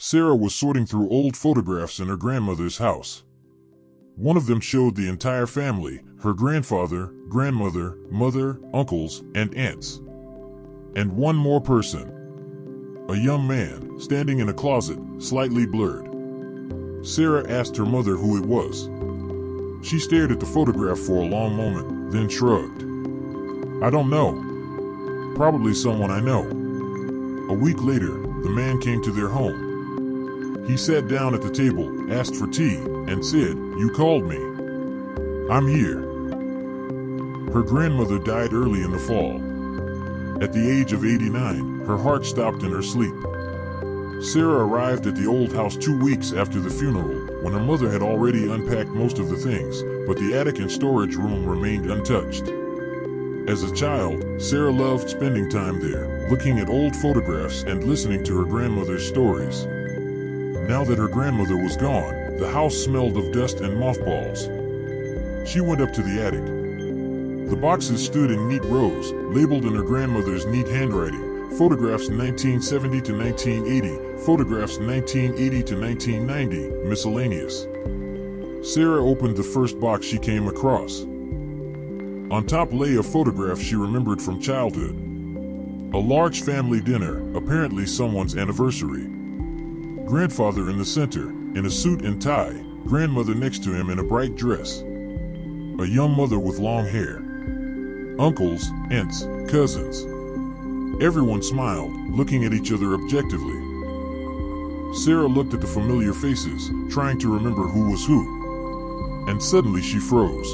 Sarah was sorting through old photographs in her grandmother's house. One of them showed the entire family, her grandfather, grandmother, mother, uncles, and aunts. And one more person. A young man, standing in a closet, slightly blurred. Sarah asked her mother who it was. She stared at the photograph for a long moment, then shrugged. "I don't know. Probably someone I know." A week later, the man came to their home. He sat down at the table, asked for tea, and said, "You called me. I'm here." Her grandmother died early in the fall. At the age of 89, her heart stopped in her sleep. Sarah arrived at the old house 2 weeks after the funeral, when her mother had already unpacked most of the things, but the attic and storage room remained untouched. As a child, Sarah loved spending time there, looking at old photographs and listening to her grandmother's stories. Now that her grandmother was gone, the house smelled of dust and mothballs. She went up to the attic. The boxes stood in neat rows, labeled in her grandmother's neat handwriting. Photographs 1970 to 1980, photographs 1980 to 1990, miscellaneous. Sarah opened the first box she came across. On top lay a photograph she remembered from childhood. A large family dinner, apparently someone's anniversary. Grandfather in the center, in a suit and tie, grandmother next to him in a bright dress. A young mother with long hair. Uncles, aunts, cousins. Everyone smiled, looking at each other objectively. Sarah looked at the familiar faces, trying to remember who was who. And suddenly she froze.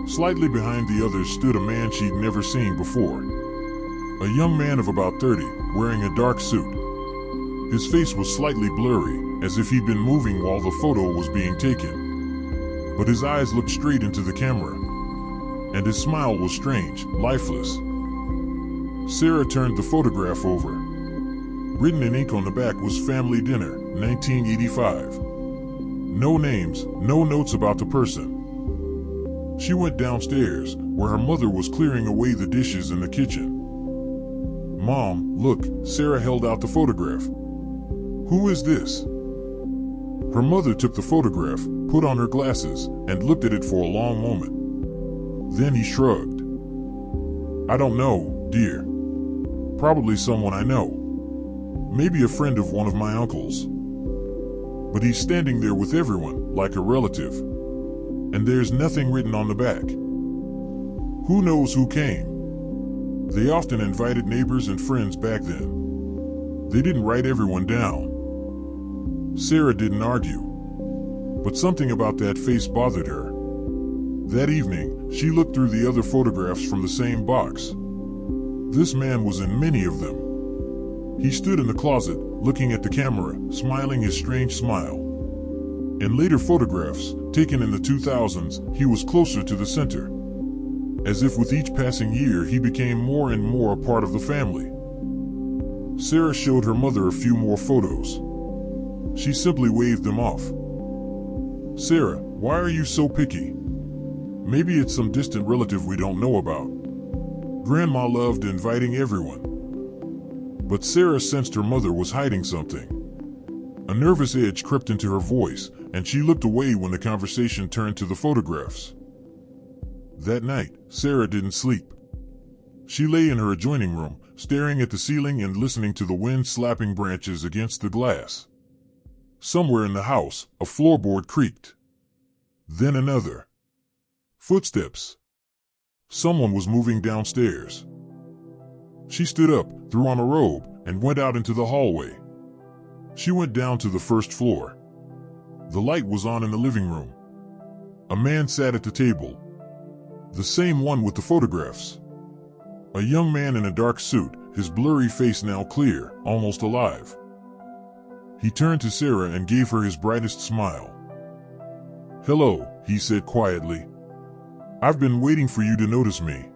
Slightly behind the others stood a man she'd never seen before. A young man of about 30, wearing a dark suit. His face was slightly blurry, as if he'd been moving while the photo was being taken. But his eyes looked straight into the camera. And his smile was strange, lifeless. Sarah turned the photograph over. Written in ink on the back was "Family Dinner, 1985. No names, no notes about the person. She went downstairs, where her mother was clearing away the dishes in the kitchen. "Mom, look," Sarah held out the photograph. "Who is this?" Her mother took the photograph, put on her glasses, and looked at it for a long moment. Then he shrugged. "I don't know, dear. Probably someone I know. Maybe a friend of one of my uncles. But he's standing there with everyone, like a relative. And there's nothing written on the back. Who knows who came? They often invited neighbors and friends back then. They didn't write everyone down." Sarah didn't argue. But something about that face bothered her. That evening, she looked through the other photographs from the same box. This man was in many of them. He stood in the closet, looking at the camera, smiling his strange smile. In later photographs, taken in the 2000s, he was closer to the center. As if with each passing year he became more and more a part of the family. Sarah showed her mother a few more photos. She simply waved them off. "Sarah, why are you so picky? Maybe it's some distant relative we don't know about. Grandma loved inviting everyone." But Sarah sensed her mother was hiding something. A nervous edge crept into her voice, and she looked away when the conversation turned to the photographs. That night, Sarah didn't sleep. She lay in her adjoining room, staring at the ceiling and listening to the wind slapping branches against the glass. Somewhere in the house, a floorboard creaked. Then another. Footsteps. Someone was moving downstairs. She stood up, threw on a robe, and went out into the hallway. She went down to the first floor. The light was on in the living room. A man sat at the table. The same one with the photographs. A young man in a dark suit, his blurry face now clear, almost alive. He turned to Sarah and gave her his brightest smile. "Hello," he said quietly. "I've been waiting for you to notice me."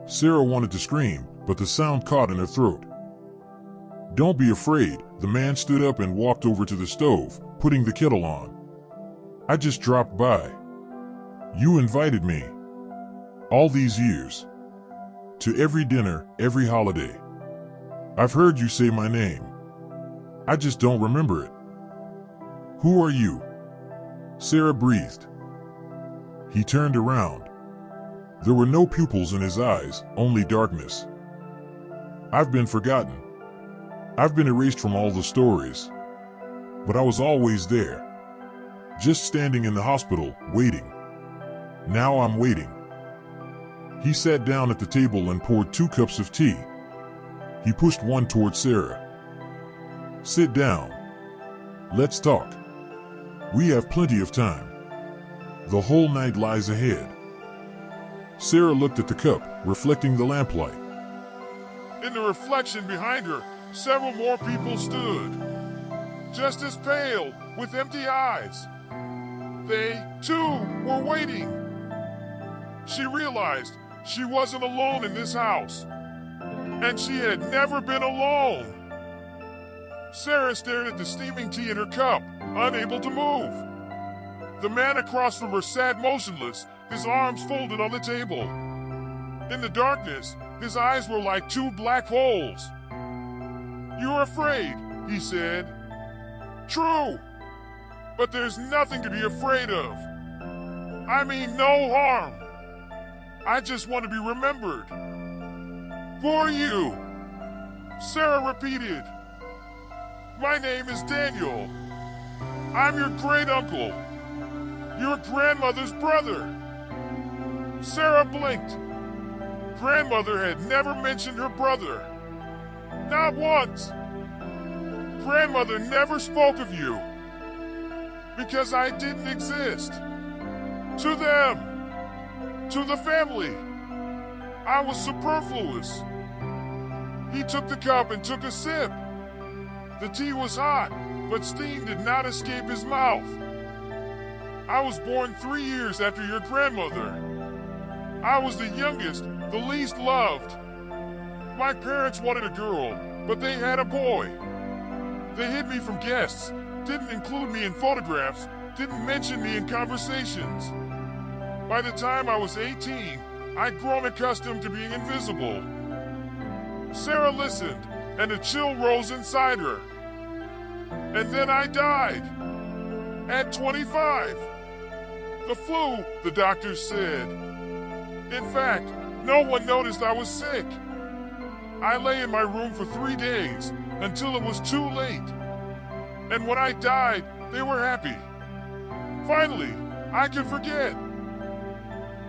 Sarah wanted to scream, but the sound caught in her throat. "Don't be afraid," the man stood up and walked over to the stove, putting the kettle on. "I just dropped by. You invited me. All these years. To every dinner, every holiday. I've heard you say my name. I just don't remember it. Who are you? Sarah breathed. He turned around. There were no pupils in his eyes, only darkness. I've been forgotten. I've been erased from all the stories. But I was always there. Just standing in the hospital, waiting. Now I'm waiting. He sat down at the table and poured 2 cups of tea. He pushed one toward Sarah. Sit down. Let's talk. We have plenty of time. The whole night lies ahead. Sarah looked at the cup, reflecting the lamplight. In the reflection behind her, several more people stood, just as pale, with empty eyes. They, too, were waiting. She realized she wasn't alone in this house, and she had never been alone. Sarah stared at the steaming tea in her cup, unable to move. The man across from her sat motionless, his arms folded on the table. In the darkness, his eyes were like 2 black holes. "You're afraid," he said. "True, but there's nothing to be afraid of. I mean no harm. I just want to be remembered." "Who are you?" Sarah repeated. "My name is Daniel. I'm your great-uncle, your grandmother's brother." Sarah blinked. Grandmother had never mentioned her brother. Not once. Grandmother never spoke of you. Because I didn't exist. To them. To the family. I was superfluous. He took the cup and took a sip. The tea was hot, but steam did not escape his mouth. "I was born 3 years after your grandmother. I was the youngest, the least loved. My parents wanted a girl, but they had a boy. They hid me from guests, didn't include me in photographs, didn't mention me in conversations. By the time I was 18, I'd grown accustomed to being invisible." Sarah listened, and a chill rose inside her. "And then I died. At 25. The flu, the doctors said. In fact, no one noticed I was sick. I lay in my room for 3 days, until it was too late. And when I died, they were happy. Finally, I could forget."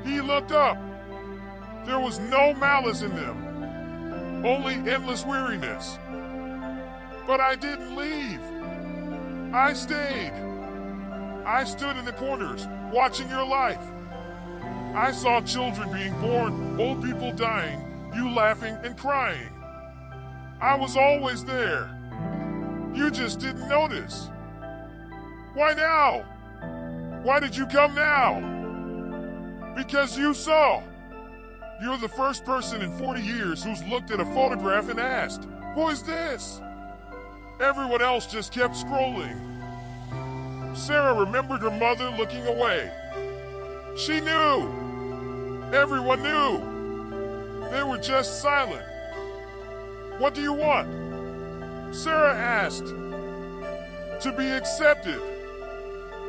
He looked up. There was no malice in them, only endless weariness. "But I didn't leave. I stayed. I stood in the corners, watching your life. I saw children being born, old people dying, you laughing and crying. I was always there. You just didn't notice. Why now? Why did you come now? Because you saw. You're the first person in 40 years who's looked at a photograph and asked, 'Who is this?' Everyone else just kept scrolling." Sarah remembered her mother looking away. She knew. Everyone knew. They were just silent. "What do you want?" Sarah asked. "To be accepted.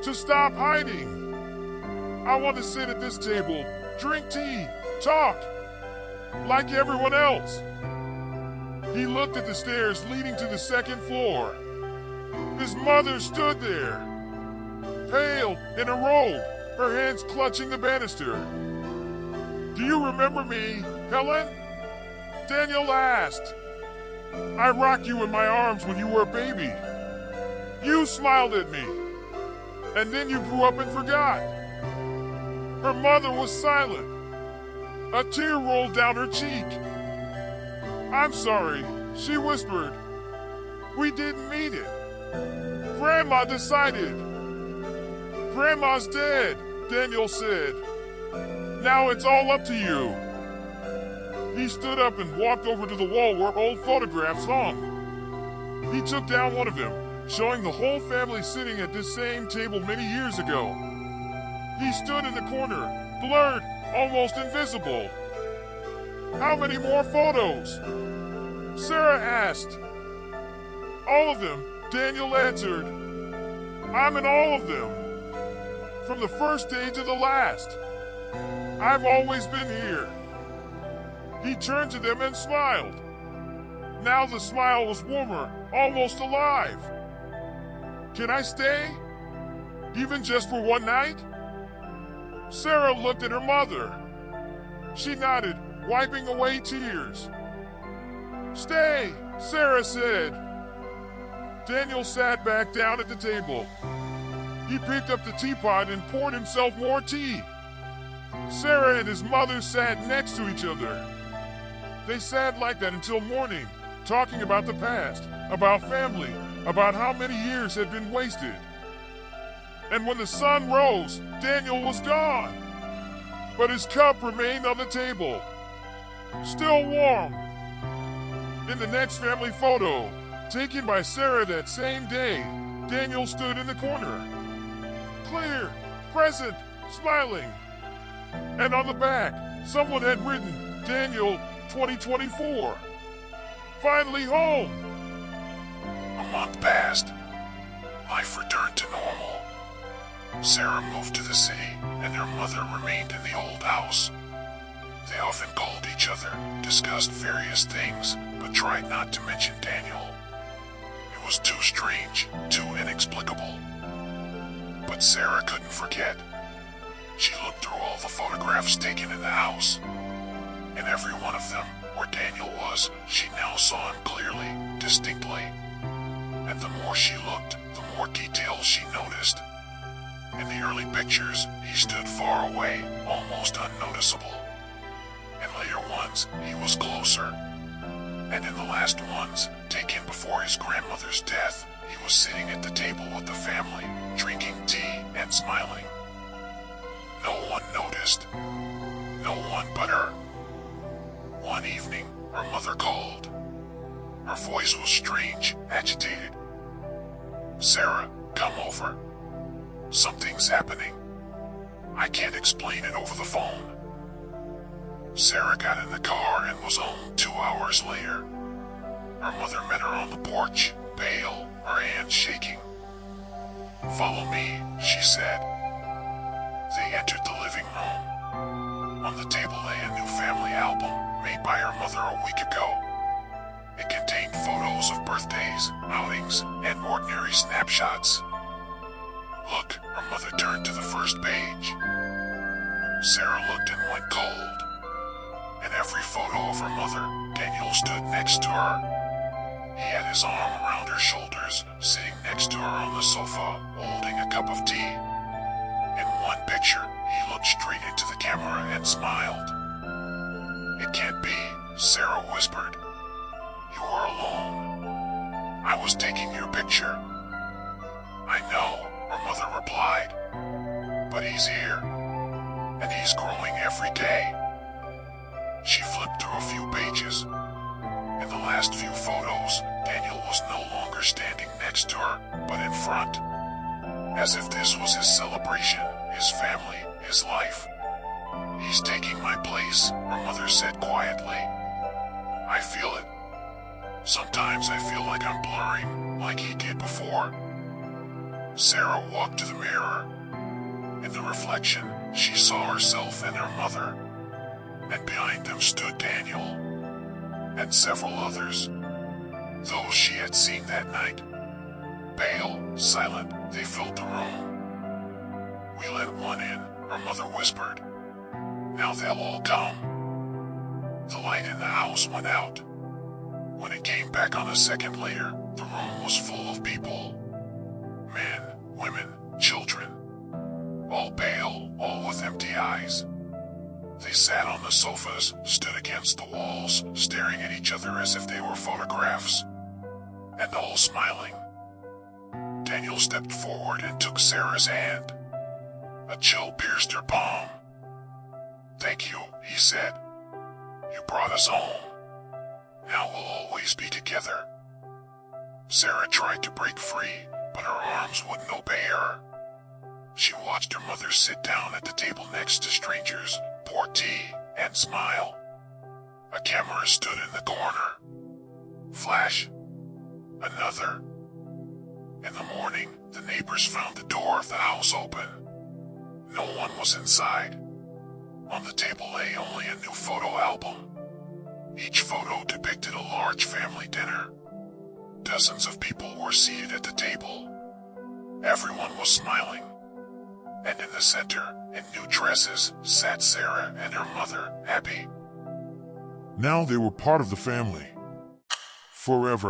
To stop hiding. I want to sit at this table, drink tea, talk, like everyone else." He looked at the stairs leading to the 2nd floor. His mother stood there, pale, in a robe, her hands clutching the banister. "Do you remember me, Helen?" Daniel asked. "I rocked you in my arms when you were a baby. You smiled at me, and then you grew up and forgot." Her mother was silent. A tear rolled down her cheek. "I'm sorry," she whispered. "We didn't mean it. Grandma decided." "Grandma's dead," Daniel said. "Now it's all up to you." He stood up and walked over to the wall where old photographs hung. He took down one of them, showing the whole family sitting at this same table many years ago. He stood in the corner, blurred, almost invisible. "How many more photos?" Sarah asked. "All of them, Daniel answered, I'm in all of them, from the first day to the last. I've always been here. He turned to them and smiled. Now the smile was warmer, almost alive. Can I stay? Even just for one night? Sarah looked at her mother. She nodded, wiping away tears. Stay, Sarah said. Daniel sat back down at the table. He picked up the teapot and poured himself more tea. Sarah and his mother sat next to each other. They sat like that until morning, talking about the past, about family, about how many years had been wasted. And when the sun rose, Daniel was gone. But his cup remained on the table, still warm. In the next family photo, taken by Sarah that same day, Daniel stood in the corner. Clear, present, smiling. And on the back, someone had written, Daniel 2024. Finally home. A month passed. Life returned to normal. Sarah moved to the city, and her mother remained in the old house. They often called each other, discussed various things, but tried not to mention Daniel. It was too strange, too inexplicable. But Sarah couldn't forget. She looked through all the photographs taken in the house. In every one of them, where Daniel was, she now saw him clearly, distinctly. And the more she looked, the more details she noticed. In the early pictures, he stood far away, almost unnoticeable. In later ones, he was closer. And in the last ones, taken before his grandmother's death, he was sitting at the table with the family, drinking tea and smiling. No one noticed. No one but her. One evening, her mother called. Her voice was strange, agitated. Sarah, come over. Something's happening. I can't explain it over the phone. Sarah got in the car and was home 2 hours later. Her mother met her on the porch, pale, her hands shaking. Follow me, she said. They entered the living room. On the table lay a new family album made by her mother a week ago. It contained photos of birthdays, outings, and ordinary snapshots. Look, her mother turned to the first page. Sarah looked and went cold. In every photo of her mother, Daniel stood next to her. He had his arm around her shoulders, sitting next to her on the sofa, holding a cup of tea. In one picture, he looked straight into the camera and smiled. It can't be, Sarah whispered. You are alone. I was taking your picture. I know, her mother replied. But he's here, and he's growing every day. She flipped through a few pages. In the last few photos, Daniel was no longer standing next to her, but in front. As if this was his celebration, his family, his life. He's taking my place, her mother said quietly. I feel it. Sometimes I feel like I'm blurring, like he did before. Sarah walked to the mirror. In the reflection, she saw herself and her mother. And behind them stood Daniel. And several others. Those she had seen that night. Pale, silent, they filled the room. We let one in, her mother whispered. Now they'll all come. The light in the house went out. When it came back on a second later, the room was full of people. Men, women, children. All pale, all with empty eyes. They sat on the sofas, stood against the walls, staring at each other as if they were photographs. And all smiling. Daniel stepped forward and took Sarah's hand. A chill pierced her palm. Thank you, he said. You brought us home. Now we'll always be together. Sarah tried to break free, but her arms wouldn't obey her. She watched her mother sit down at the table next to strangers, pour tea, and smile. A camera stood in the corner. Flash. Another. In the morning, the neighbors found the door of the house open. No one was inside. On the table lay only a new photo album. Each photo depicted a large family dinner. Dozens of people were seated at the table. Everyone was smiling. And in the center, in new dresses, sat Sarah and her mother, Abby. Now they were part of the family. Forever.